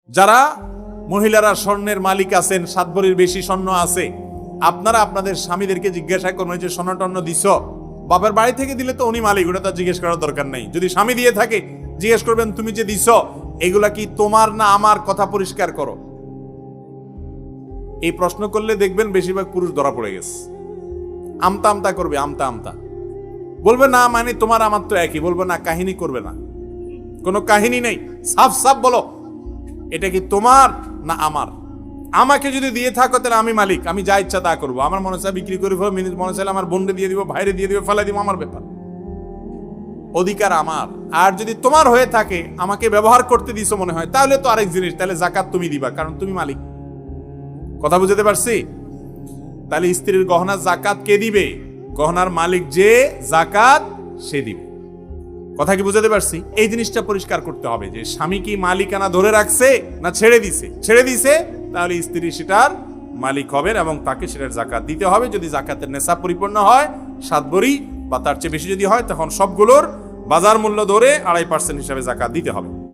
যারা মহিলারা স্বর্ণের মালিক আছেন, 7 ভরির বেশি স্বর্ণ আছে, আপনারা আপনাদের স্বামীদেরকে জিজ্ঞাসা করবেন যে স্বর্ণ টর্ণ দিছ, বাবার বাড়ি থেকে দিলে তো উনি মালিক, ওটা তো জিজ্ঞেস করার দরকার নেই। যদি স্বামী দিয়ে থাকে জিজ্ঞেস করবেন তুমি যে দিছ এগুলা কি তোমার না আমার, কথা পরিষ্কার করো। এই প্রশ্ন করলে দেখবেন বেশিরভাগ পুরুষ ধরা পড়ে গেছে। আমতা আমতা করবে, আমতা আমতা বলবে না মানে তোমার আমার তো একই, বলবে না কাহিনী করবে না, কোনো কাহিনী নেই, সাফ সাফ বলো এটা কি তোমার না আমার। আমাকে যদি দিয়ে থাকো তাহলে আমি মালিক, আমি যা ইচ্ছা তা করবো, আমার মনে চায় বিক্রি করে ফেলবো, মনে চাইলে আমার বোনকে দিয়ে দিব, ভাইরে দিয়ে দিব, ফেলাই দিব, আমার ব্যাপার, অধিকার আমার। আর যদি তোমার হয়ে থাকে, আমাকে ব্যবহার করতে দিছো মনে হয়, তাহলে তো আরেক জিনিস, তাহলে জাকাত তুমি দিবা, কারণ তুমি মালিক। কথা বুঝতে পারছি? তাহলে স্ত্রীর গহনা জাকাত কে দিবে? গহনার মালিক যে, জাকাত সে দিবে। কথা কি বুঝতে পারছি? এই জিনিসটা পরিষ্কার করতে হবে যে স্বামী কি মালিকানা ধরে রাখছে না ছেড়ে দিছে। ছেড়ে দিছে তাহলে স্ত্রী সেটার মালিক হবেন এবং তাকে সেটার জাকাত দিতে হবে। যদি জাকাতের নেশাব পরিপূর্ণ হয়, 7 ভরি বা তার চেয়ে বেশি যদি হয়, তখন সবগুলোর বাজার মূল্য ধরে 2.5% হিসাবে জাকাত দিতে হবে।